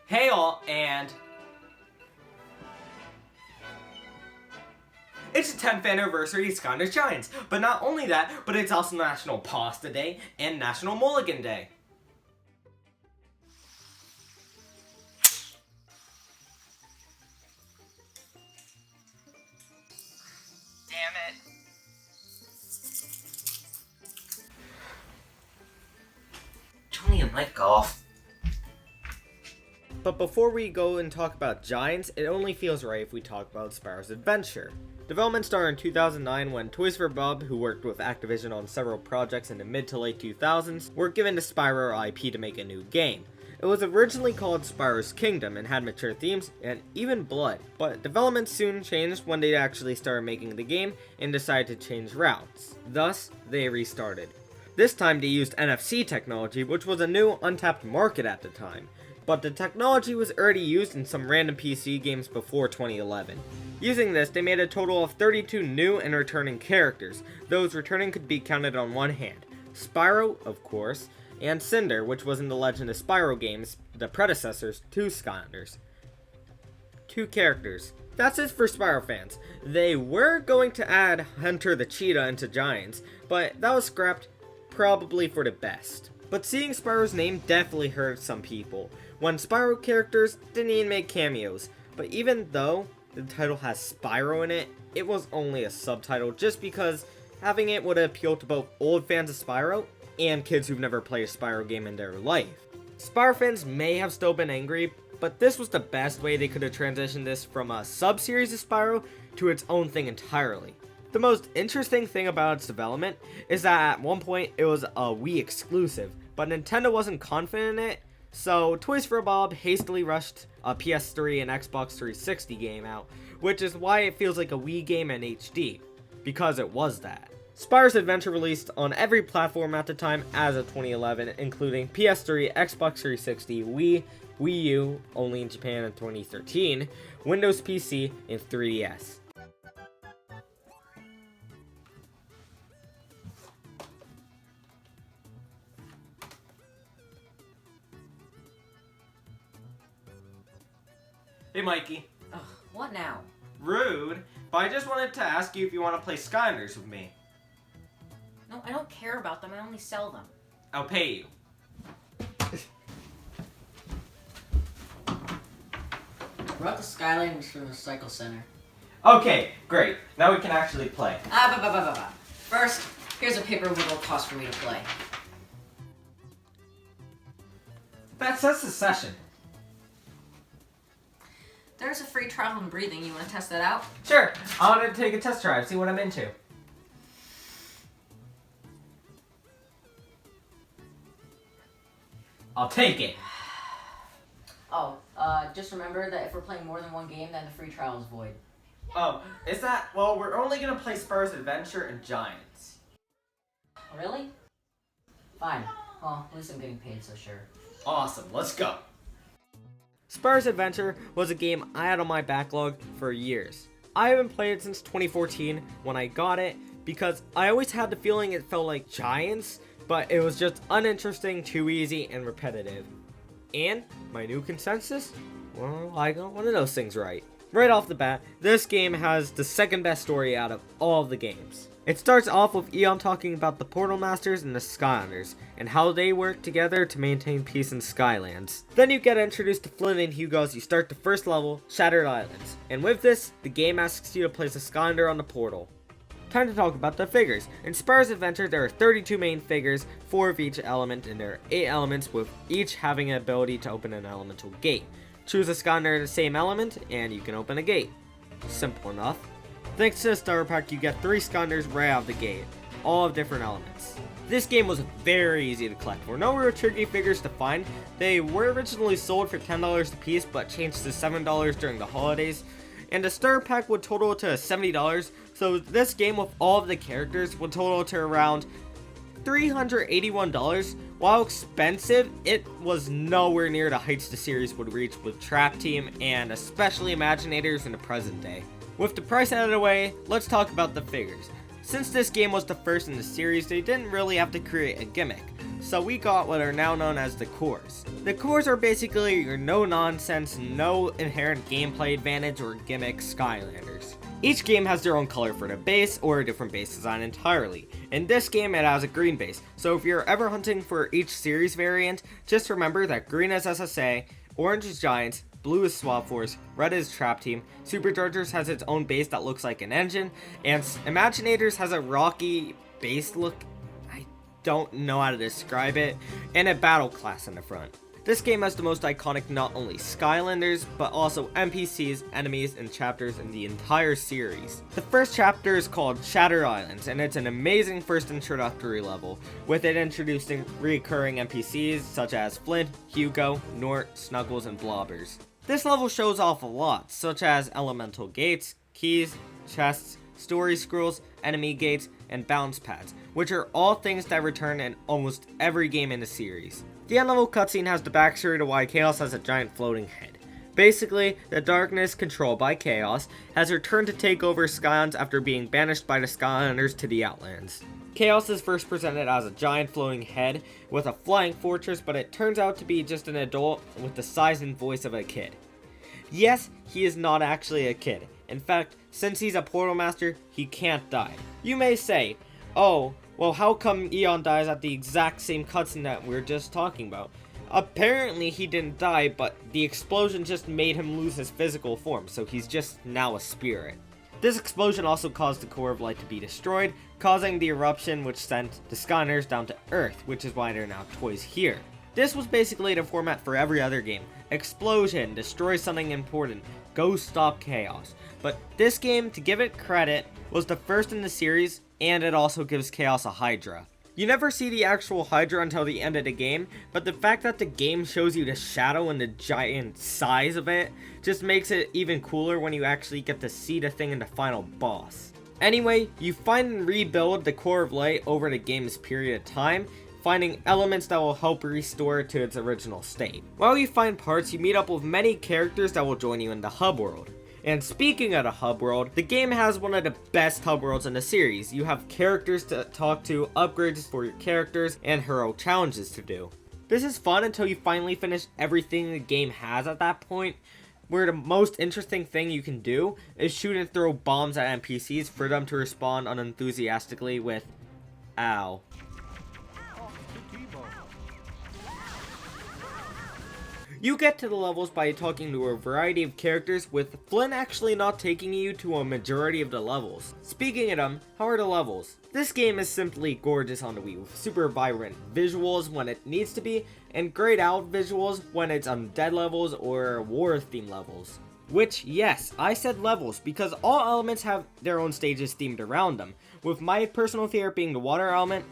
Hey all, and it's the 10th anniversary of Skylanders Giants, but not only that, but it's also National Pasta Day and National Molekin Day. Damn it. Johnny and Mike golf. But before we go and talk about Giants, it only feels right if we talk about Spyro's Adventure. Development started in 2009 when Toys for Bob, who worked with Activision on several projects in the mid to late 2000s, were given to Spyro IP to make a new game. It was originally called Spyro's Kingdom and had mature themes and even blood, but development soon changed when they actually started making the game and decided to change routes. Thus, they restarted. This time they used NFC technology, which was a new untapped market at the time. But the technology was already used in some random PC games before 2011. Using this, they made a total of 32 new and returning characters. Those returning could be counted on one hand. Spyro, of course, and Cinder, which was in the Legend of Spyro games, the predecessors to Skylanders. 2 characters. That's it for Spyro fans. They were going to add Hunter the Cheetah into Giants, but that was scrapped, probably for the best. But seeing Spyro's name definitely hurt some people, when Spyro characters didn't even make cameos. But even though the title has Spyro in it, it was only a subtitle just because having it would appeal to both old fans of Spyro and kids who've never played a Spyro game in their life. Spyro fans may have still been angry, but this was the best way they could have transitioned this from a sub-series of Spyro to its own thing entirely. The most interesting thing about its development is that at one point it was a Wii exclusive, but Nintendo wasn't confident in it, so Toys for Bob hastily rushed a PS3 and Xbox 360 game out, which is why it feels like a Wii game in HD, because it was that. Spyro's Adventure released on every platform at the time as of 2011, including PS3, Xbox 360, Wii, Wii U, only in Japan in 2013, Windows PC, and 3DS. Hey Mikey. Ugh, what now? Rude, but I just wanted to ask you if you want to play Skylanders with me. No, I don't care about them, I only sell them. I'll pay you. Brought the Skylanders from the Cycle Center. Okay, great. Now we can actually play. First, here's a paper with what it'll cost for me to play. That's the session. There's a free trial and breathing. You want to test that out? Sure. I want to take a test drive, see what I'm into. I'll take it. Oh, just remember that if we're playing more than one game, then the free trial is void. Oh, is that? Well, we're only going to play Spyro's Adventure and Giants. Really? Fine. Well, at least I'm getting paid, so sure. Awesome, let's go. Spyro's Adventure was a game I had on my backlog for years. I haven't played it since 2014 when I got it because I always had the feeling it felt like Giants, but it was just uninteresting, too easy, and repetitive. And my new consensus? Well, I got one of those things right. Right off the bat, this game has the second best story out of all of the games. It starts off with Eon talking about the Portal Masters and the Skylanders, and how they work together to maintain peace in Skylands. Then you get introduced to Flynn and Hugo as you start the first level, Shattered Islands. And with this, the game asks you to place a Skylander on the portal. Time to talk about the figures. In Spyro's Adventure, there are 32 main figures, 4 of each element, and there are 8 elements with each having an ability to open an elemental gate. Choose a Skylander of the same element, and you can open a gate. Simple enough. Thanks to the starter pack, you get 3 Skylanders right out of the gate, all of different elements. This game was very easy to collect. There were no real tricky figures to find. They were originally sold for $10 a piece, but changed to $7 during the holidays. And the starter pack would total to $70, so this game with all of the characters would total to around $381. While expensive, it was nowhere near the heights the series would reach with Trap Team and especially Imaginators in the present day. With the price out of the way, let's talk about the figures. Since this game was the first in the series, they didn't really have to create a gimmick. So we got what are now known as the cores. The cores are basically your no-nonsense, no inherent gameplay advantage or gimmick Skylanders. Each game has their own color for the base or a different base design entirely. In this game it has a green base, so if you're ever hunting for each series variant, just remember that green is SSA, orange is Giants, blue is Swap Force, red is Trap Team, Superchargers has its own base that looks like an engine, and Imaginators has a rocky base look, I don't know how to describe it, and a battle class in the front. This game has the most iconic not only Skylanders, but also NPCs, enemies, and chapters in the entire series. The first chapter is called Shattered Islands, and it's an amazing first introductory level, with it introducing recurring NPCs such as Flint, Hugo, Nort, Snuggles, and Blobbers. This level shows off a lot, such as elemental gates, keys, chests, story scrolls, enemy gates, and bounce pads, which are all things that return in almost every game in the series. The end level cutscene has the backstory to why Kaos has a giant floating head. Basically, the darkness controlled by Kaos has returned to take over Skylands after being banished by the Skylanders to the Outlands. Kaos is first presented as a giant floating head with a flying fortress, but it turns out to be just an adult with the size and voice of a kid. Yes, he is not actually a kid. In fact, since he's a portal master, he can't die. You may say, oh, well, how come Eon dies at the exact same cutscene that we're just talking about? Apparently he didn't die, but the explosion just made him lose his physical form, so he's just now a spirit. This explosion also caused the core of light to be destroyed, causing the eruption which sent the Skylanders down to Earth, which is why they're now toys here. This was basically the format for every other game. Explosion, destroy something important, go stop Kaos. But this game, to give it credit, was the first in the series, and it also gives Kaos a Hydra. You never see the actual Hydra until the end of the game, but the fact that the game shows you the shadow and the giant size of it just makes it even cooler when you actually get to see the thing in the final boss. Anyway, you find and rebuild the core of light over the game's period of time, finding elements that will help restore it to its original state. While you find parts, you meet up with many characters that will join you in the hub world. And speaking of the hub world, the game has one of the best hub worlds in the series. You have characters to talk to, upgrades for your characters, and hero challenges to do. This is fun until you finally finish everything the game has at that point, where the most interesting thing you can do is shoot and throw bombs at NPCs for them to respond unenthusiastically with, ow. You get to the levels by talking to a variety of characters, with Flynn actually not taking you to a majority of the levels. Speaking of them, how are the levels? This game is simply gorgeous on the Wii, with super vibrant visuals when it needs to be, and grayed out visuals when it's undead levels or war theme levels. Which, yes, I said levels, because all elements have their own stages themed around them, with my personal favorite being the water element,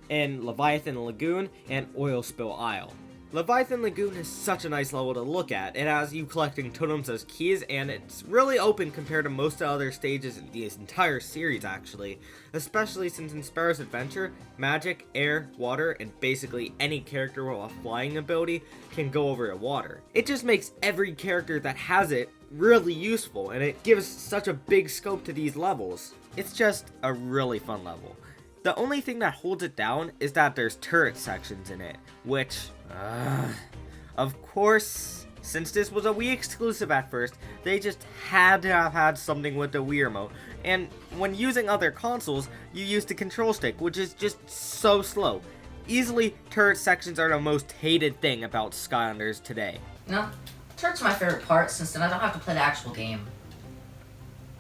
and Leviathan Lagoon, and Oil Spill Isle. Leviathan Lagoon is such a nice level to look at. It has you collecting totems as keys, and it's really open compared to most of the other stages in the entire series actually, especially since in Spyro's adventure, magic, air, water, and basically any character with a flying ability can go over the water. It just makes every character that has it really useful, and it gives such a big scope to these levels. It's just a really fun level. The only thing that holds it down is that there's turret sections in it, which, of course, since this was a Wii exclusive at first, they just had to have had something with the Wii remote, and when using other consoles, you use the control stick, which is just so slow. Easily, turret sections are the most hated thing about Skylanders today. No, turret's my favorite part, since then I don't have to play the actual game.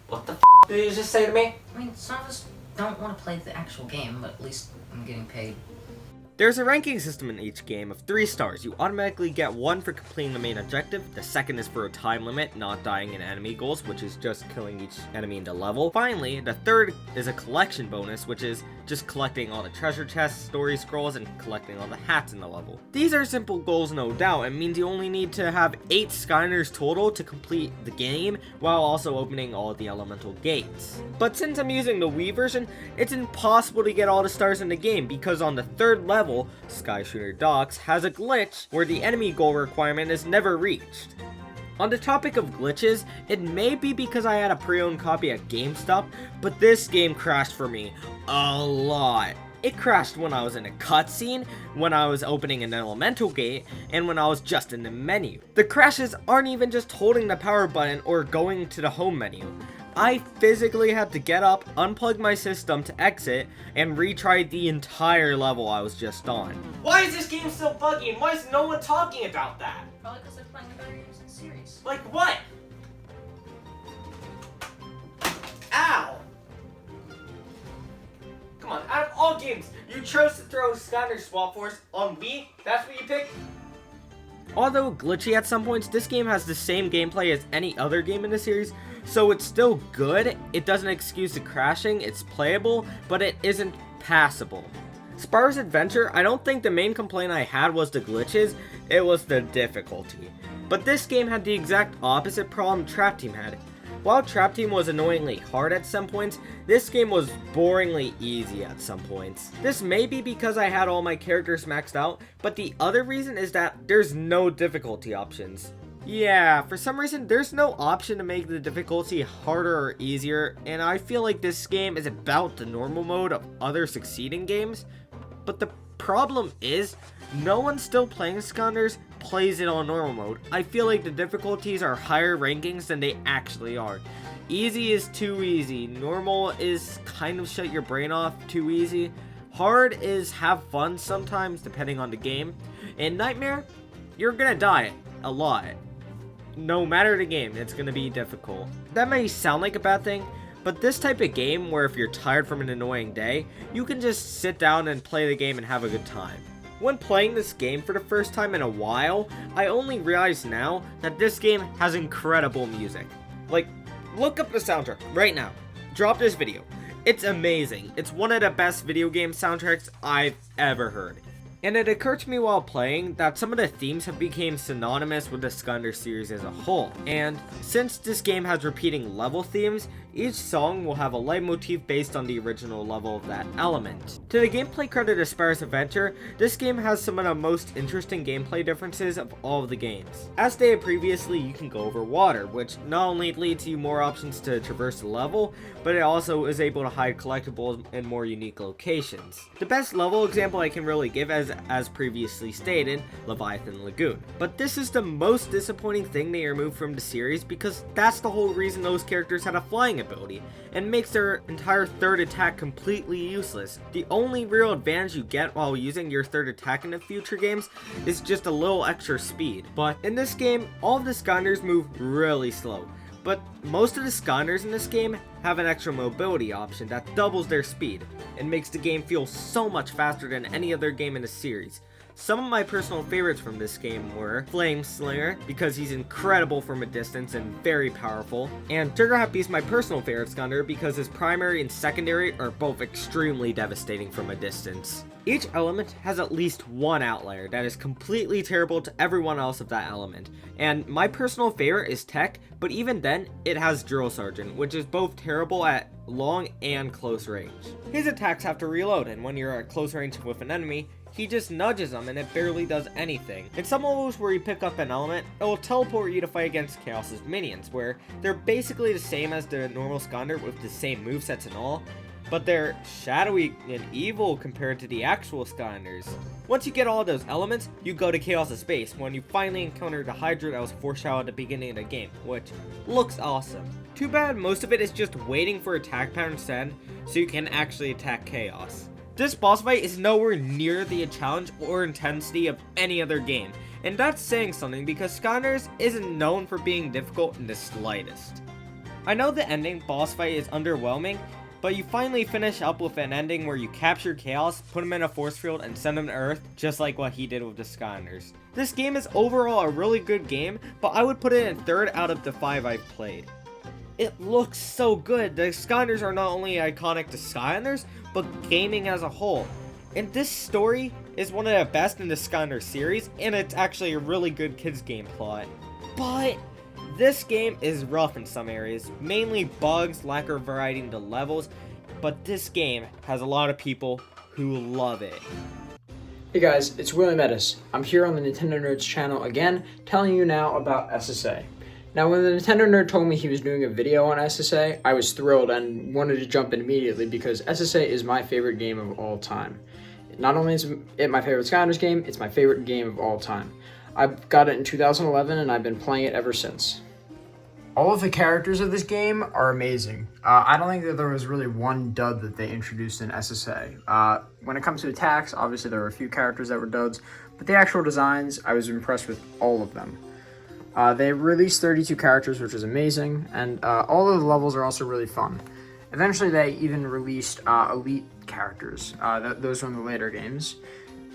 What the f*** did you just say to me? I mean, some of us don't want to play the actual game, but at least I'm getting paid. There's a ranking system in each game of 3 stars. You automatically get 1 for completing the main objective, the second is for a time limit, not dying in enemy goals, which is just killing each enemy in the level. Finally, the third is a collection bonus, which is just collecting all the treasure chests, story scrolls, and collecting all the hats in the level. These are simple goals, no doubt, and means you only need to have 8 Skylanders total to complete the game, while also opening all the elemental gates. But since I'm using the Wii version, it's impossible to get all the stars in the game, because on the 3rd level, Sky Shooter Docks has a glitch where the enemy goal requirement is never reached. On the topic of glitches, it may be because I had a pre-owned copy at GameStop, but this game crashed for me a lot. It crashed when I was in a cutscene, when I was opening an elemental gate, and when I was just in the menu. The crashes aren't even just holding the power button or going to the home menu. I physically had to get up, unplug my system to exit, and retry the entire level I was just on. Why is this game so buggy, and why is no one talking about that? Probably because they're playing the very recent series. Like what? Ow! Come on, out of all games, you chose to throw Skylanders Swap Force on Wii? That's what you picked? Although glitchy at some points, this game has the same gameplay as any other game in the series, so it's still good. It doesn't excuse the crashing, it's playable, but it isn't passable. Spyro's Adventure, I don't think the main complaint I had was the glitches, it was the difficulty. But this game had the exact opposite problem Trap Team had. While Trap Team was annoyingly hard at some points, this game was boringly easy at some points. This may be because I had all my characters maxed out, but the other reason is that there's no difficulty options. Yeah, for some reason there's no option to make the difficulty harder or easier, and I feel like this game is about the normal mode of other succeeding games. But the problem is, no one still playing Skylanders plays it on normal mode. I feel like the difficulties are higher rankings than they actually are. Easy is too easy, normal is kind of shut your brain off too easy, hard is have fun sometimes depending on the game, and Nightmare, you're gonna die a lot. No matter the game, it's gonna be difficult. That may sound like a bad thing, but this type of game where if you're tired from an annoying day, you can just sit down and play the game and have a good time. When playing this game for the first time in a while, I only realize now that this game has incredible music. Like, look up the soundtrack right now. Drop this video. It's amazing. It's one of the best video game soundtracks I've ever heard. And it occurred to me while playing that some of the themes have become synonymous with the Skylanders series as a whole. And since this game has repeating level themes, each song will have a leitmotif based on the original level of that element. To the gameplay credit of Spyro's Adventure, this game has some of the most interesting gameplay differences of all of the games. As stated previously, you can go over water, which not only leads you more options to traverse the level, but it also is able to hide collectibles in more unique locations. The best level example I can really give as previously stated, Leviathan Lagoon. But this is the most disappointing thing they removed from the series because that's the whole reason those characters had a flying ability, and makes their entire third attack completely useless. The only real advantage you get while using your third attack in the future games is just a little extra speed. But in this game, all of the Skylanders move really slow. But most of the Skylanders in this game have an extra mobility option that doubles their speed, and makes the game feel so much faster than any other game in the series. Some of my personal favorites from this game were Flame Slinger, because he's incredible from a distance and very powerful, and Trigger Happy is my personal favorite Skylander because his primary and secondary are both extremely devastating from a distance. Each element has at least one outlier that is completely terrible to everyone else of that element, and my personal favorite is Tech, but even then, it has Drill Sergeant, which is both terrible at long and close range. His attacks have to reload, and when you're at close range with an enemy, he just nudges them and it barely does anything. In some levels where you pick up an element, it will teleport you to fight against Kaos' minions, where they're basically the same as the normal Skylander with the same movesets and all, but they're shadowy and evil compared to the actual Skylanders. Once you get all those elements, you go to Kaos' base when you finally encounter the Hydra that was foreshadowed at the beginning of the game, which looks awesome. Too bad most of it is just waiting for attack patterns to end so you can actually attack Kaos. This boss fight is nowhere near the challenge or intensity of any other game, and that's saying something because Skylanders isn't known for being difficult in the slightest. I know the ending boss fight is underwhelming, but you finally finish up with an ending where you capture Kaos, put him in a force field, and send him to Earth, just like what he did with the Skylanders. This game is overall a really good game, but I would put it in third out of the 5 I've played. It looks so good. The Skylanders are not only iconic to Skylanders, but gaming as a whole. And this story is one of the best in the Skylanders series, and it's actually a really good kids game plot. But this game is rough in some areas, mainly bugs, lack of variety in the levels, but this game has a lot of people who love it. Hey guys, it's William Edis. I'm here on the Nintendo Nerds channel again, telling you now about SSA. Now, when the Nintendo nerd told me he was doing a video on SSA, I was thrilled and wanted to jump in immediately because SSA is my favorite game of all time. Not only is it my favorite Skylanders game, it's my favorite game of all time. I got it in 2011 and I've been playing it ever since. All of the characters of this game are amazing. I don't think that there was really one dud that they introduced in SSA. When it comes to attacks, obviously there were a few characters that were duds, but the actual designs, I was impressed with all of them. They released 32 characters, which was amazing, and all of the levels are also really fun. Eventually, they even released elite characters. Those were in the later games.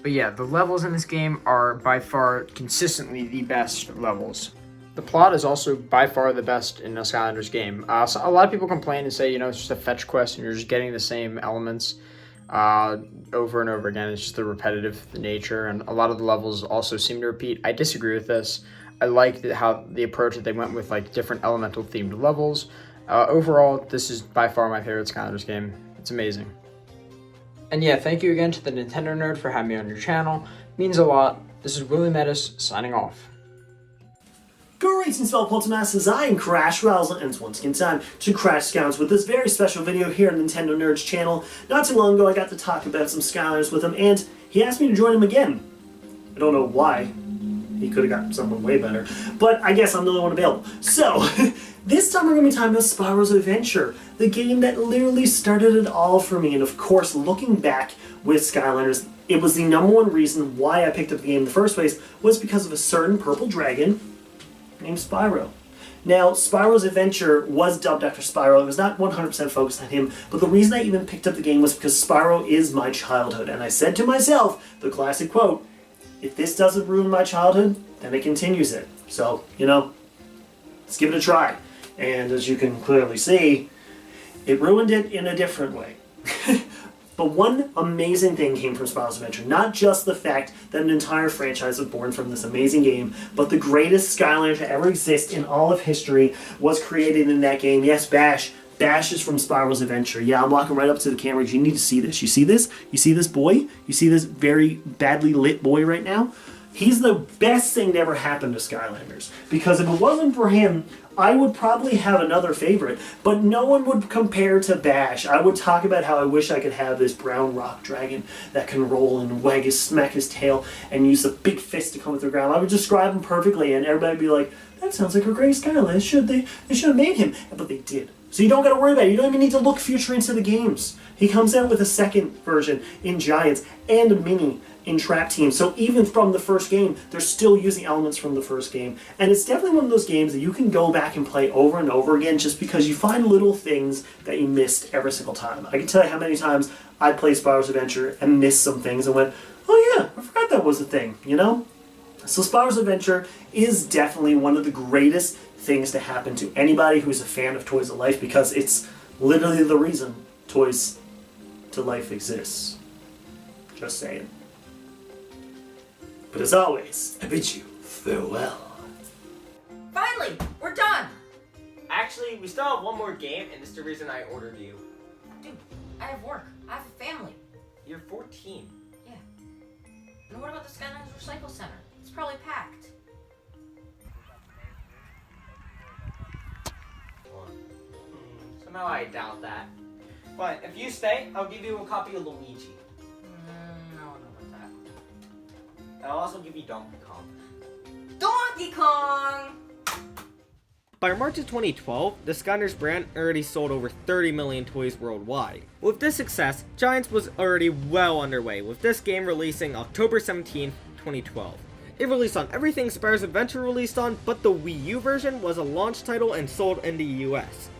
But yeah, the levels in this game are by far consistently the best levels. The plot is also by far the best in a Skylanders game. So a lot of people complain and say, it's just a fetch quest and you're just getting the same elements over and over again. It's just the repetitive nature, and a lot of the levels also seem to repeat. I disagree with this. I liked how the approach that they went with, like different elemental themed levels. Overall, this is by far my favorite Skylanders game. It's amazing. And yeah, thank you again to the Nintendo nerd for having me on your channel. It means a lot. This is Willie Metis signing off. Greetings, fellow Poltermasters. I am Crash Rousel, and it's once again time to Crash Scouts with this very special video here on Nintendo Nerd's channel. Not too long ago, I got to talk about some Skylanders with him, and he asked me to join him again. I don't know why. He could have got someone way better, but I guess I'm the only one available. So, this time we're going to be talking about Spyro's Adventure, the game that literally started it all for me. And of course, looking back with Skylanders, it was the #1 reason why I picked up the game in the first place was because of a certain purple dragon named Spyro. Now, Spyro's Adventure was dubbed after Spyro. It was not 100% focused on him, but the reason I even picked up the game was because Spyro is my childhood. And I said to myself, the classic quote, if this doesn't ruin my childhood, then it continues it. So, let's give it a try. And as you can clearly see, it ruined it in a different way. But one amazing thing came from Spyro's Adventure. Not just the fact that an entire franchise was born from this amazing game, but the greatest Skylander to ever exist in all of history was created in that game. Yes, Bash. Bash is from Spyro's Adventure. Yeah, I'm walking right up to the camera because you need to see this. You see this? You see this boy? You see this very badly lit boy right now? He's the best thing to ever happen to Skylanders. Because if it wasn't for him, I would probably have another favorite. But no one would compare to Bash. I would talk about how I wish I could have this brown rock dragon that can roll and smack his tail and use a big fist to come with the ground. I would describe him perfectly and everybody would be like, that sounds like a great Skylander. They should have made him. But they did. So you don't got to worry about it. You don't even need to look future into the games. He comes out with a second version in Giants and a mini in Trap Team. So even from the first game, they're still using elements from the first game. And it's definitely one of those games that you can go back and play over and over again just because you find little things that you missed every single time. I can tell you how many times I played Spyro's Adventure and missed some things and went, oh yeah, I forgot that was a thing, So Spyro's Adventure is definitely one of the greatest things to happen to anybody who's a fan of Toys to Life because it's literally the reason Toys to Life exists. Just saying. But as always, I bid you farewell. Finally, we're done. Actually, we still have one more game, and it's the reason I ordered you. Dude, I have work. I have a family. You're 14. Yeah. And what about the Skylanders Recycle Center? It's probably packed. Somehow I doubt that. But if you stay, I'll give you a copy of Luigi. No, I don't know about that. And I'll also give you Donkey Kong. Donkey Kong! By March of 2012, the Skylanders brand already sold over 30 million toys worldwide. With this success, Giants was already well underway, with this game releasing October 17, 2012. It released on everything Spyro's Adventure released on, but the Wii U version was a launch title and sold in the US.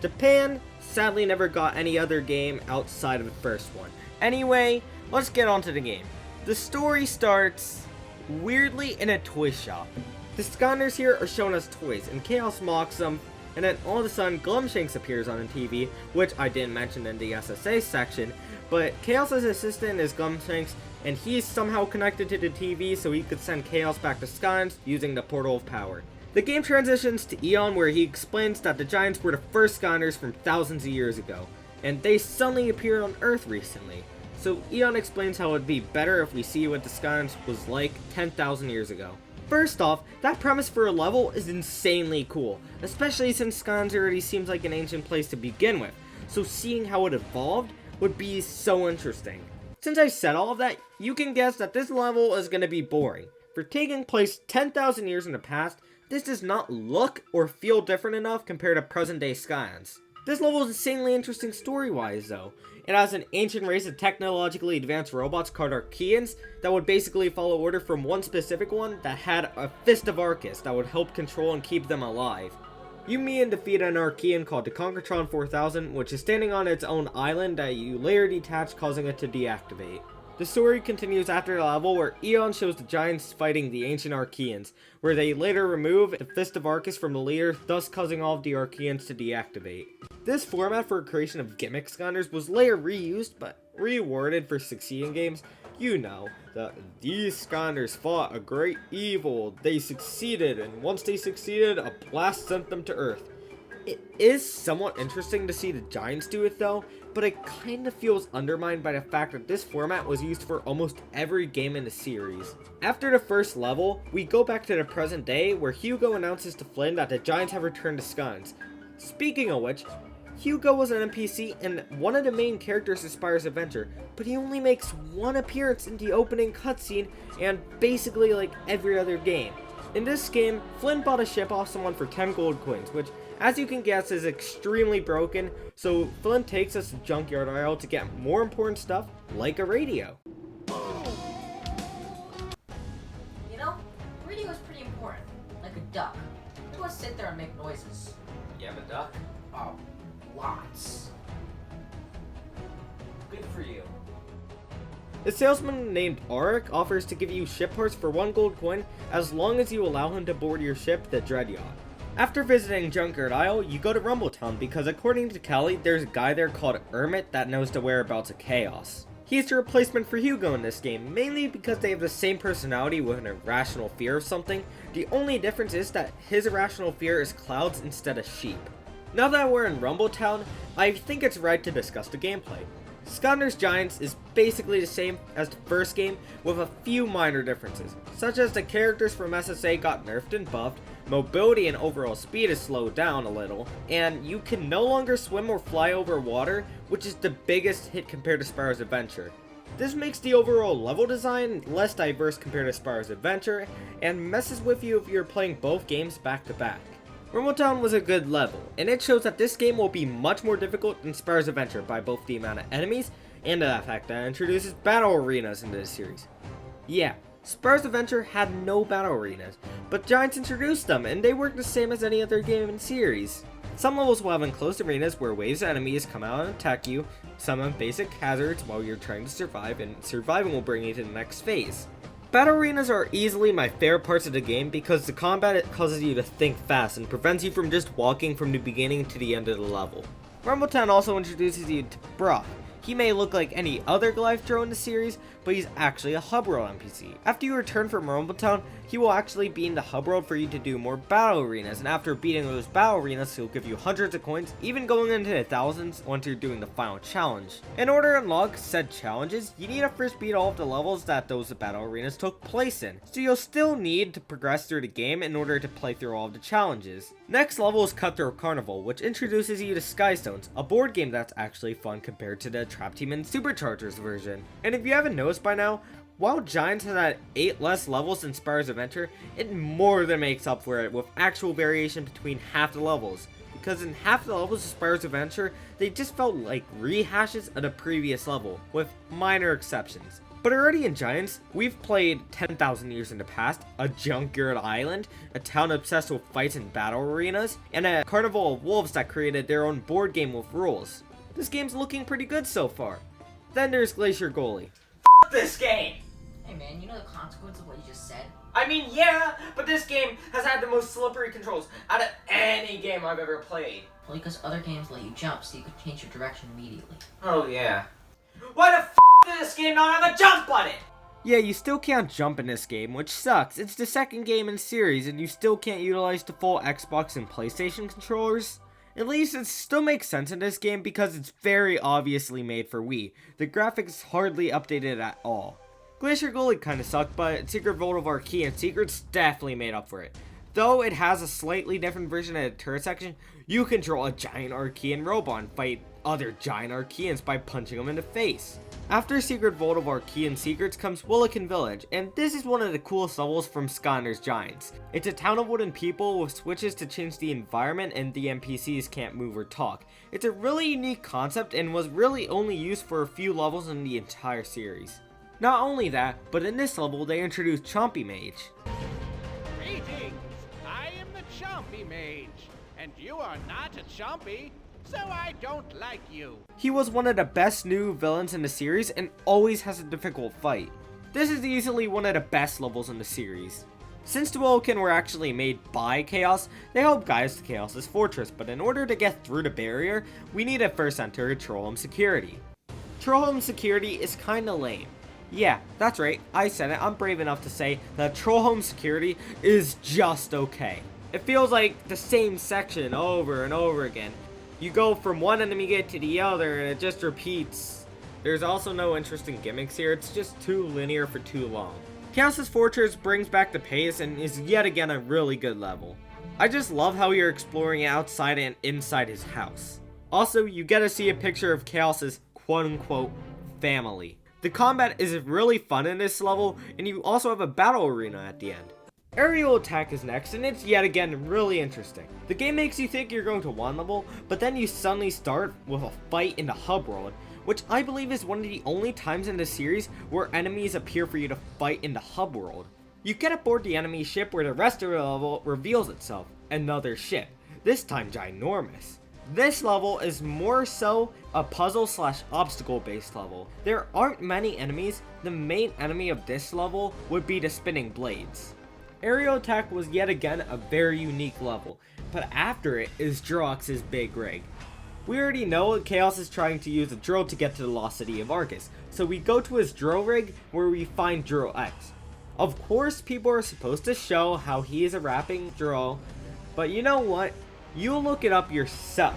Japan sadly never got any other game outside of the first one. Anyway, let's get on to the game. The story starts weirdly in a toy shop. The Skylanders here are shown as toys, and Kaos mocks them, and then all of a sudden Glumshanks appears on the TV, which I didn't mention in the SSA section, but Kaos' assistant is Glumshanks, and he's somehow connected to the TV so he could send Kaos back to Skylanders using the Portal of Power. The game transitions to Eon, where he explains that the Giants were the first Skylanders from thousands of years ago, and they suddenly appeared on Earth recently. So Eon explains how it'd be better if we see what the Skylanders was like 10,000 years ago. First off, that premise for a level is insanely cool, especially since Skylanders already seems like an ancient place to begin with, so seeing how it evolved would be so interesting. Since I said all of that, you can guess that this level is going to be boring. For taking place 10,000 years in the past, this does not look or feel different enough compared to present day Skylanders. This level is insanely interesting story-wise though. It has an ancient race of technologically advanced robots called Archeans that would basically follow order from one specific one that had a Fist of Arcus that would help control and keep them alive. You meet and defeat an Archean called the Conquertron 4000, which is standing on its own island that you later detach, causing it to deactivate. The story continues after the level where Eon shows the Giants fighting the ancient Archeans, where they later remove the Fist of Arcus from the leader, thus causing all of the Archeans to deactivate. This format for creation of gimmick Skylanders was later reused, but rewarded for succeeding games. You know, that these Skylanders fought a great evil, they succeeded, and once they succeeded, a blast sent them to Earth. It is somewhat interesting to see the Giants do it though, but it kinda feels undermined by the fact that this format was used for almost every game in the series. After the first level, we go back to the present day where Hugo announces to Flynn that the Giants have returned to Skylanders. Speaking of which, Hugo was an NPC and one of the main characters of Spyro's adventure, but he only makes one appearance in the opening cutscene and basically like every other game. In this game, Flynn bought a ship off someone for 10 gold coins, which as you can guess is extremely broken, so Flynn takes us to Junkyard Ariel to get more important stuff like a radio. You know, radio is pretty important. Like a duck. Who wants to sit there and make noises? You have a duck? Oh, lots. Good for you. The salesman named Auric offers to give you ship parts for 1 gold coin as long as you allow him to board your ship, the Dread Yacht. After visiting Junkyard Isle, you go to RumbleTown because according to Kelly, there's a guy there called Hermit that knows the whereabouts of Kaos. He's the replacement for Hugo in this game, mainly because they have the same personality with an irrational fear of something. The only difference is that his irrational fear is clouds instead of sheep. Now that we're in RumbleTown, I think it's right to discuss the gameplay. Skylanders Giants is basically the same as the first game with a few minor differences, such as the characters from SSA got nerfed and buffed, mobility and overall speed is slowed down a little, and you can no longer swim or fly over water, which is the biggest hit compared to Spyro's Adventure. This makes the overall level design less diverse compared to Spyro's Adventure, and messes with you if you're playing both games back to back. RumbleTown was a good level, and it shows that this game will be much more difficult than Spyro's Adventure by both the amount of enemies and the fact that it introduces battle arenas into the series. Yeah, Spyro's Adventure had no battle arenas, but Giants introduced them, and they work the same as any other game in the series. Some levels will have enclosed arenas where waves of enemies come out and attack you, some have basic hazards while you're trying to survive, and surviving will bring you to the next phase. Battle arenas are easily my favorite parts of the game because the combat causes you to think fast and prevents you from just walking from the beginning to the end of the level. RumbleTown also introduces you to Brock. He may look like any other Goliath Drow in the series, but he's actually a hub world NPC. After you return from RumbleTown, he will actually be in the hub world for you to do more battle arenas, and after beating those battle arenas, he'll give you hundreds of coins, even going into the thousands once you're doing the final challenge. In order to unlock said challenges, you need to first beat all of the levels that those battle arenas took place in, so you'll still need to progress through the game in order to play through all of the challenges. Next level is Cutthroat Carnival, which introduces you to Sky Stones, a board game that's actually fun compared to the Trap Team and Superchargers version. And if you haven't noticed by now, while Giants has had 8 less levels than Spyro's Adventure, it more than makes up for it with actual variation between half the levels. Because in half the levels of Spyro's Adventure, they just felt like rehashes of the previous level, with minor exceptions. But already in Giants, we've played 10,000 Years in the Past, a Junkyard Island, a town obsessed with fights and battle arenas, and a Carnival of Wolves that created their own board game with rules. This game's looking pretty good so far. Then there's Glacier Gully. F this game! Hey man, you know the consequence of what you just said? I mean, yeah, but this game has had the most slippery controls out of any game I've ever played. Well, because other games let you jump so you could change your direction immediately. Oh yeah. Why the f did this game not have a jump button? Yeah, you still can't jump in this game, which sucks. It's the second game in the series, and you still can't utilize the full Xbox and PlayStation controllers. At least it still makes sense in this game because it's very obviously made for Wii. The graphics hardly updated at all. Glacier Gully kinda sucked, but Secret Vault of Archaean Secrets definitely made up for it. Though it has a slightly different version of the turret section, you control a giant Archaean robot and fight other giant Archaeans by punching them in the face. After Secret Vault of Archaean Secrets comes Wilikin Village, and this is one of the coolest levels from Skylanders Giants. It's a town of wooden people with switches to change the environment and the NPCs can't move or talk. It's a really unique concept and was really only used for a few levels in the entire series. Not only that, but in this level they introduced Chompy Mage. Greetings! I am the Chompy Mage, and you are not a Chompy, so I don't like you. He was one of the best new villains in the series and always has a difficult fight. This is easily one of the best levels in the series. Since the Molekin were actually made by Kaos, they help guys to Kaos' fortress, but in order to get through the barrier, we need to first enter Trollholm Security. Trollholm Security is kinda lame. Yeah, that's right, I said it, I'm brave enough to say that Trollholm Security is just okay. It feels like the same section over and over again. You go from one enemy gate to the other and it just repeats. There's also no interesting gimmicks here, it's just too linear for too long. Kaos' Fortress brings back the pace and is yet again a really good level. I just love how you're exploring outside and inside his house. Also, you get to see a picture of Kaos' quote-unquote family. The combat is really fun in this level, and you also have a battle arena at the end. Aerial attack is next, and it's yet again really interesting. The game makes you think you're going to one level, but then you suddenly start with a fight in the hub world, which I believe is one of the only times in the series where enemies appear for you to fight in the hub world. You get aboard the enemy ship where the rest of the level reveals itself, another ship, this time ginormous. This level is more so a puzzle slash obstacle based level. There aren't many enemies, the main enemy of this level would be the spinning blades. Aerial attack was yet again a very unique level, but after it is Drox's big rig. We already know that Kaos is trying to use a drill to get to the lost city of Argus, so we go to his drill rig where we find Drill X. Of course people are supposed to show how he is a rapping drill, but you know what? You look it up yourself.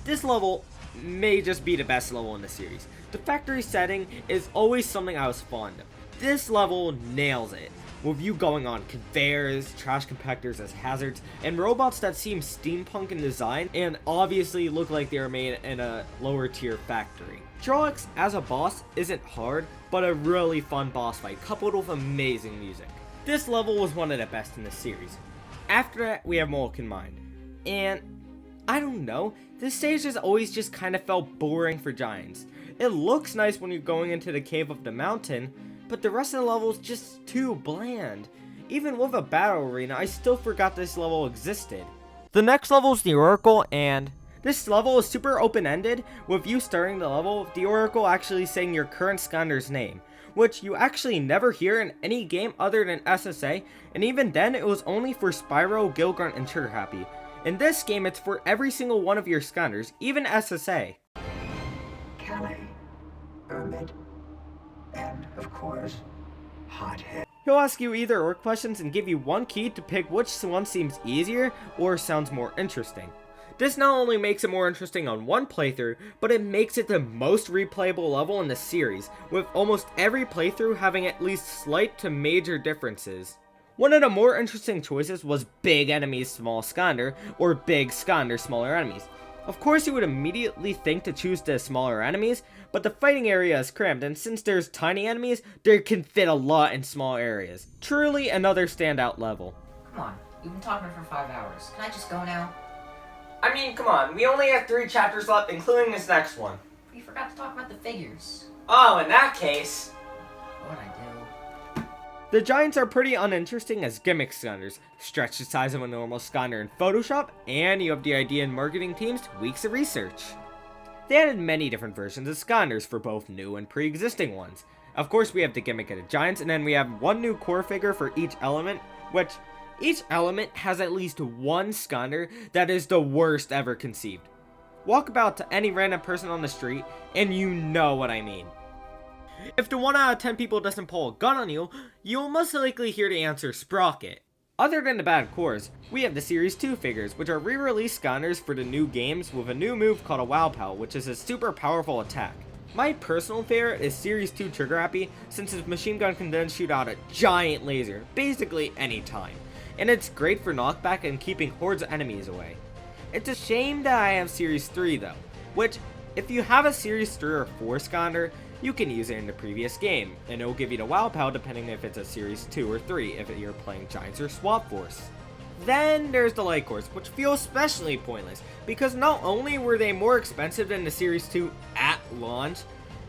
This level may just be the best level in the series. The factory setting is always something I was fond of. This level nails it, with you going on conveyors, trash compactors as hazards, and robots that seem steampunk in design and obviously look like they are made in a lower tier factory. Trollix as a boss isn't hard, but a really fun boss fight coupled with amazing music. This level was one of the best in the series. After that, we have Molekin Mine. And I don't know, this stage has always just kind of felt boring for Giants. It looks nice when you're going into the cave of the mountain, but the rest of the level is just too bland. Even with a battle arena, I still forgot this level existed. The next level is the Oracle, and this level is super open-ended, with you starting the level with the Oracle actually saying your current Skylander's name, which you actually never hear in any game other than SSA, and even then it was only for Spyro, Gilgrunt, and Trigger Happy. In this game, it's for every single one of your Skylanders, even SSA. Kelly, Ermit, and, of course, Hothead. He'll ask you either or questions and give you one key to pick which one seems easier or sounds more interesting. This not only makes it more interesting on one playthrough, but it makes it the most replayable level in the series, with almost every playthrough having at least slight to major differences. One of the more interesting choices was Big Enemies Small Skylander, or Big Skylander Smaller Enemies. Of course you would immediately think to choose the smaller enemies, but the fighting area is cramped, and since there's tiny enemies, they can fit a lot in small areas. Truly another standout level. Come on, you've been talking for 5 hours. Can I just go now? I mean, come on, we only have 3 chapters left, including this next one. You forgot to talk about the figures. Oh, in that case... What'd I do? The Giants are pretty uninteresting as gimmick Skylanders, stretch the size of a normal Skylander in Photoshop, and you have the idea and marketing teams to weeks of research. They added many different versions of Skylanders for both new and pre-existing ones. Of course we have the gimmick of the Giants, and then we have one new core figure for each element, which Each element has at least one Skylander that is the worst ever conceived. Walk about to any random person on the street and you know what I mean. If the 1 out of 10 people doesn't pull a gun on you, you will most likely hear the answer Sprocket. Other than the bad cores, we have the Series 2 figures, which are re-released Skylanders for the new games with a new move called a Wow Pow, which is a super powerful attack. My personal favorite is Series 2 Trigger Happy, since his machine gun can then shoot out a giant laser, basically any time. And it's great for knockback and keeping hordes of enemies away. It's a shame that I have Series 3 though, which, if you have a Series 3 or 4 Skylander, you can use it in the previous game, and it will give you the Wow Pow depending if it's a Series 2 or 3 if you're playing Giants or Swap Force. Then there's the Light Cores, which feel especially pointless, because not only were they more expensive than the Series 2 at launch,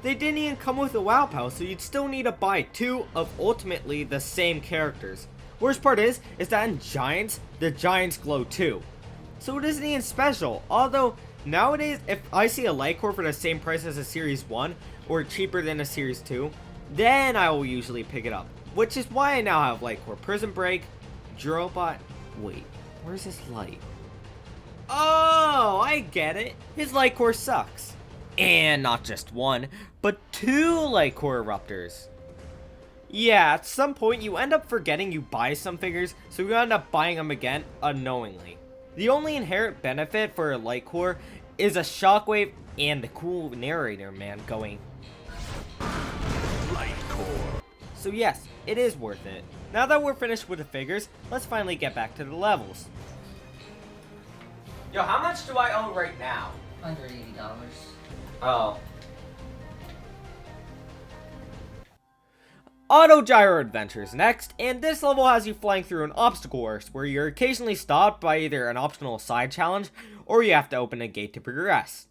they didn't even come with a Wow Pow, so you'd still need to buy 2 of ultimately the same characters. Worst part is that in Giants, the Giants glow too. So it isn't even special, although nowadays if I see a Light Core for the same price as a Series 1, or cheaper than a Series 2, then I will usually pick it up. Which is why I now have Light Core Prison Break, Drobot. Wait, where's his light? Oh, I get it. His Light Core sucks. And not just 1, but 2 Light Core Eruptors. Yeah, at some point you end up forgetting you buy some figures, so you end up buying them again unknowingly. The only inherent benefit for a Light Core is a shockwave and the cool narrator man going Light Core. So yes, it is worth it. Now that we're finished with the figures, let's finally get back to the levels. Yo, how much do I owe right now? $180. Oh. Auto Gyro Adventures next, and this level has you flying through an obstacle course where you're occasionally stopped by either an optional side challenge or you have to open a gate to progress.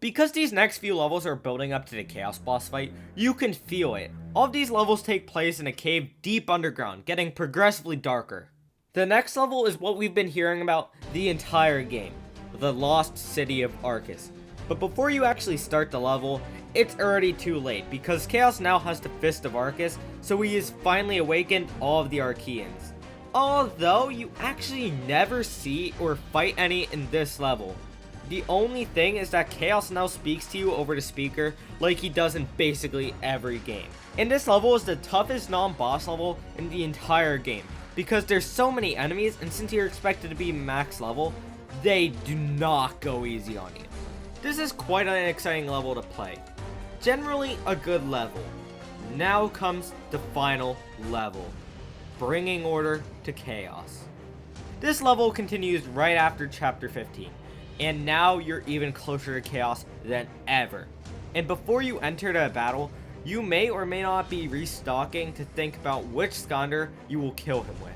Because these next few levels are building up to the Chaos boss fight, you can feel it. All of these levels take place in a cave deep underground, getting progressively darker. The next level is what we've been hearing about the entire game, the Lost City of Arcus. But before you actually start the level, it's already too late, because Kaos now has the Fist of Arcus, so he has finally awakened all of the Archeans. Although, you actually never see or fight any in this level. The only thing is that Kaos now speaks to you over the speaker like he does in basically every game. And this level is the toughest non-boss level in the entire game, because there's so many enemies, and since you're expected to be max level, they do not go easy on you. This is quite an exciting level to play. Generally a good level. Now comes the final level, bringing order to Chaos. This level continues right after chapter 15, and now you're even closer to Chaos than ever. And before you enter the battle, you may or may not be restocking to think about which Skylander you will kill him with.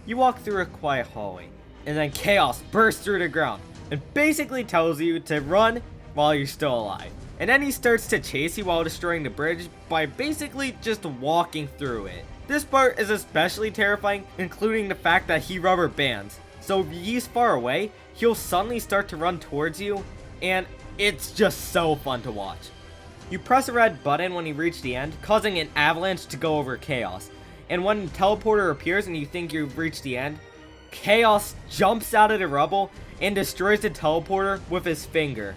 You walk through a quiet hallway, and then Chaos bursts through the ground and basically tells you to run while you're still alive. And then he starts to chase you while destroying the bridge by basically just walking through it. This part is especially terrifying, including the fact that he rubber bands. So if he's far away, he'll suddenly start to run towards you, and it's just so fun to watch. You press a red button when you reach the end, causing an avalanche to go over Chaos. And when the teleporter appears and you think you've reached the end, Chaos jumps out of the rubble and destroys the teleporter with his finger.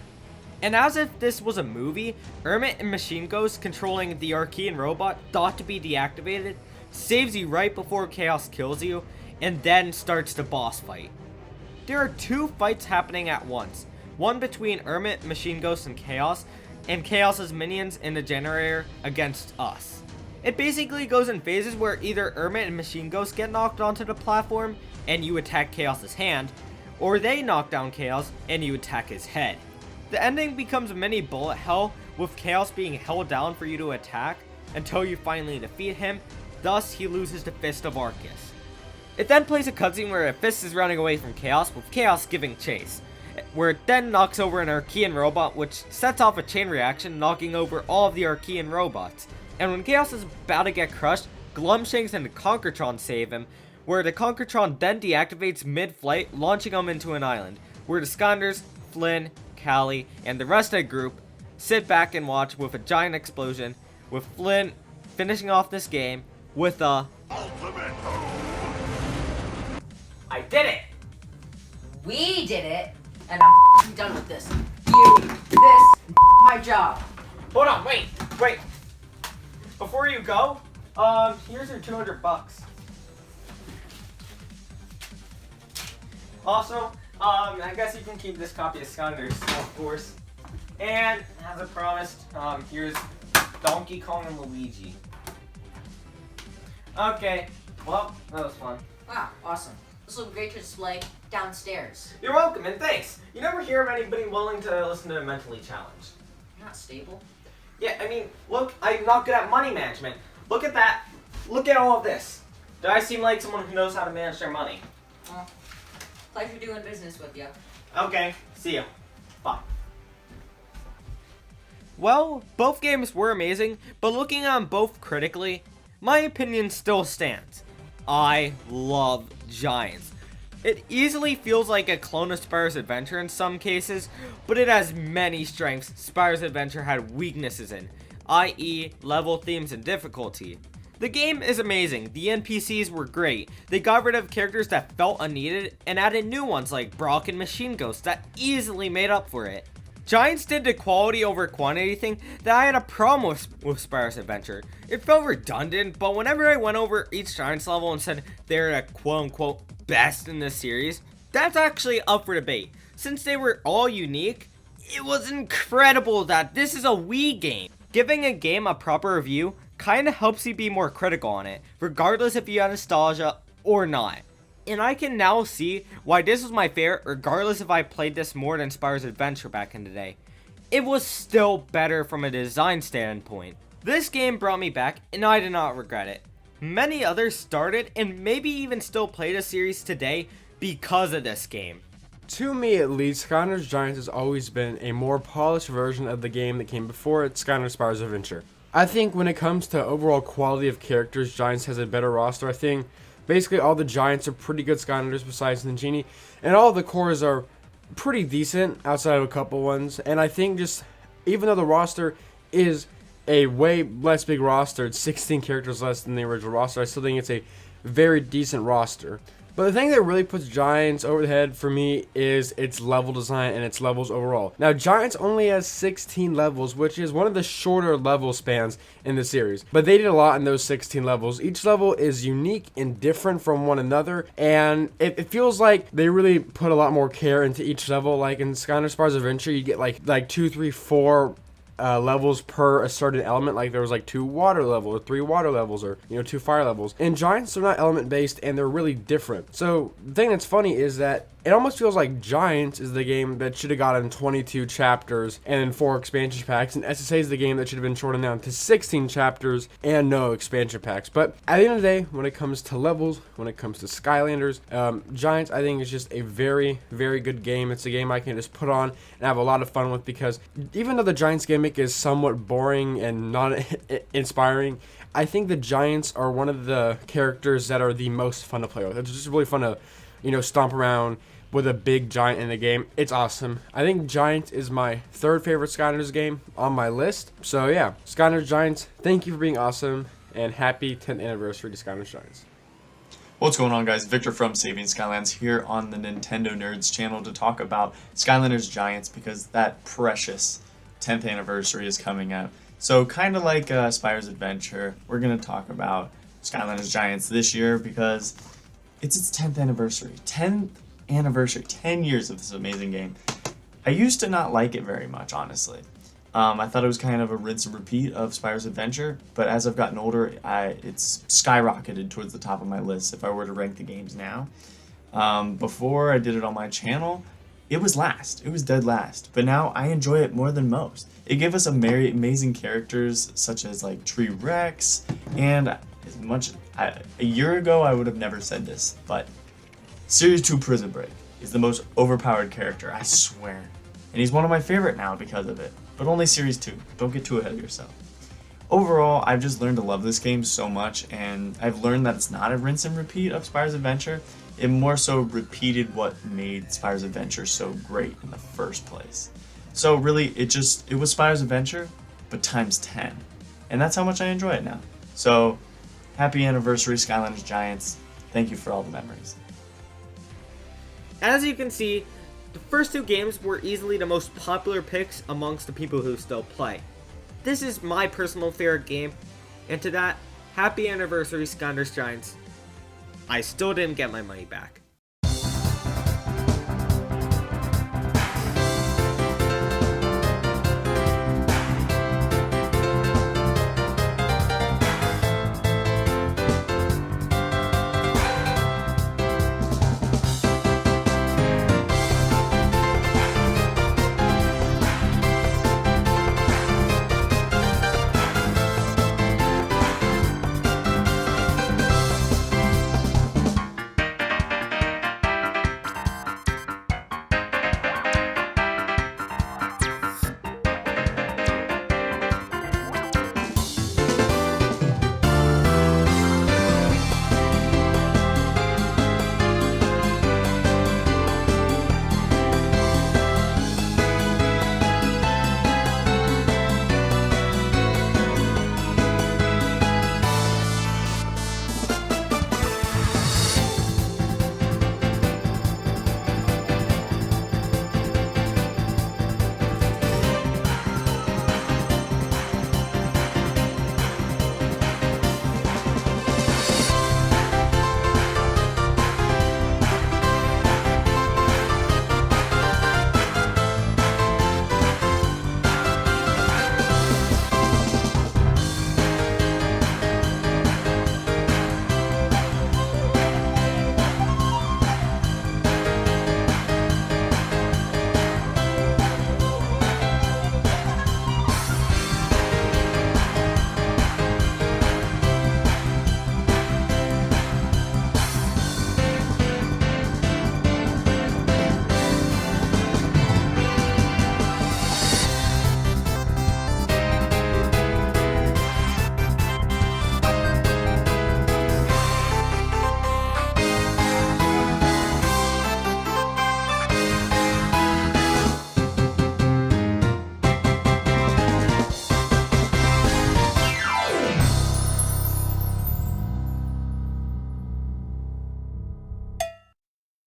And as if this was a movie, Ermit and Machine Ghost controlling the Archean robot thought to be deactivated, saves you right before Chaos kills you, and then starts the boss fight. There are 2 fights happening at once, one between Ermit, Machine Ghost, and Chaos's minions in the generator against us. It basically goes in phases where either Ermit and Machine Ghost get knocked onto the platform and you attack Chaos's hand, or they knock down Chaos and you attack his head. The ending becomes mini bullet hell, with Chaos being held down for you to attack until you finally defeat him, thus he loses the Fist of Arcus. It then plays a cutscene where a Fist is running away from Chaos, with Chaos giving chase, where it then knocks over an Archean robot, which sets off a chain reaction, knocking over all of the Archean robots. And when Chaos is about to get crushed, Glumshanks and the Conkertron save him, where the Conkertron then deactivates mid-flight, launching him into an island, where the Skylanders, Flynn, Callie, and the rest of the group sit back and watch with a giant explosion, with Flynn finishing off this game with a ultimate boom. did it! We did it, and I'm done with this. My job. Hold on, wait. Before you go, here's your $200. Also, I guess you can keep this copy of Skylanders, of course. And, as I promised, here's Donkey Kong and Luigi. Okay, well, that was fun. Wow, awesome. This will be great to display downstairs. You're welcome, and thanks. You never hear of anybody willing to listen to a mentally challenged. You're not stable. Yeah, I mean, look, I'm not good at money management. Look at that. Look at all of this. Do I seem like someone who knows how to manage their money? Well, pleasure doing business with you. Okay, see ya. Bye. Well, both games were amazing, but looking on both critically, my opinion still stands. I love Giants. It easily feels like a clone of Spyro's Adventure in some cases, but it has many strengths Spyro's Adventure had weaknesses in, i.e. level themes and difficulty. The game is amazing, the NPCs were great, they got rid of characters that felt unneeded and added new ones like Brock and Machine Ghost that easily made up for it. Giants did the quality over quantity thing that I had a problem with Spyro's Adventure. It felt redundant, but whenever I went over each Giants level and said they're the quote-unquote best in this series, that's actually up for debate. Since they were all unique, it was incredible that this is a Wii game. Giving a game a proper review kinda helps you be more critical on it, regardless if you have nostalgia or not. And I can now see why this was my favorite, regardless if I played this more than Spyro's Adventure back in the day. It was still better from a design standpoint. This game brought me back, and I did not regret it. Many others started, and maybe even still play the series today because of this game. To me at least, Skylanders Giants has always been a more polished version of the game that came before it, Skylanders Spyro's Adventure. I think when it comes to overall quality of characters, Giants has a better roster. I think basically all the Giants are pretty good Skylanders besides the Genie, and all the cores are pretty decent outside of a couple ones. And I think just, even though the roster is a way less big roster, it's 16 characters less than the original roster, I still think it's a very decent roster. But the thing that really puts Giants over the head for me is its level design and its levels overall. Now, Giants only has 16 levels, which is one of the shorter level spans in the series. But they did a lot in those 16 levels. Each level is unique and different from one another, and it feels like they really put a lot more care into each level. Like in Skylanders Spyro's Adventure, you get like 2, 3, 4 levels per a certain element. Like there was like 2 water levels or 3 water levels, or 2 fire levels. And Giants are not element based, and they're really different. So the thing that's funny is that it almost feels like Giants is the game that should have gotten 22 chapters and then 4 expansion packs, and SSA is the game that should have been shortened down to 16 chapters and no expansion packs. But at the end of the day, when it comes to levels, when it comes to Skylanders, Giants I think is just a very, very good game. It's a game I can just put on and have a lot of fun with, because even though the Giants gimmick is somewhat boring and not inspiring, I think the Giants are one of the characters that are the most fun to play with. It's just really fun to stomp around with a big giant in the game. It's awesome. I think Giants is my 3rd favorite Skylanders game on my list. So yeah, Skylanders Giants, thank you for being awesome, and happy 10th anniversary to Skylanders Giants. What's going on, guys? Victor from Saving Skylands here on the Nintendo Nerds channel to talk about Skylanders Giants, because that precious 10th anniversary is coming up. So kind of like Spyro's Adventure, we're going to talk about Skylanders Giants this year because it's its 10th anniversary. 10th anniversary, 10 years of this amazing game. I used to not like it very much, honestly. I thought it was kind of a rinse and repeat of Spyro's Adventure, but as I've gotten older, it's skyrocketed towards the top of my list if I were to rank the games now. Before I did it on my channel, it was last. It was dead last. But now I enjoy it more than most. It gave us some very amazing characters, such as like Tree Rex, and as much a year ago I would have never said this, but Series 2 Prison Break is the most overpowered character, I swear. And he's one of my favorite now because of it. But only Series 2. Don't get too ahead of yourself. Overall, I've just learned to love this game so much, and I've learned that it's not a rinse and repeat of Spyro's Adventure. It more so repeated what made Spyro's Adventure so great in the first place. So really, it was Spyro's Adventure, but times 10. And that's how much I enjoy it now. So, happy anniversary, Skylanders Giants. Thank you for all the memories. As you can see, the first two games were easily the most popular picks amongst the people who still play. This is my personal favorite game, and to that, happy anniversary Skylanders Giants. I still didn't get my money back.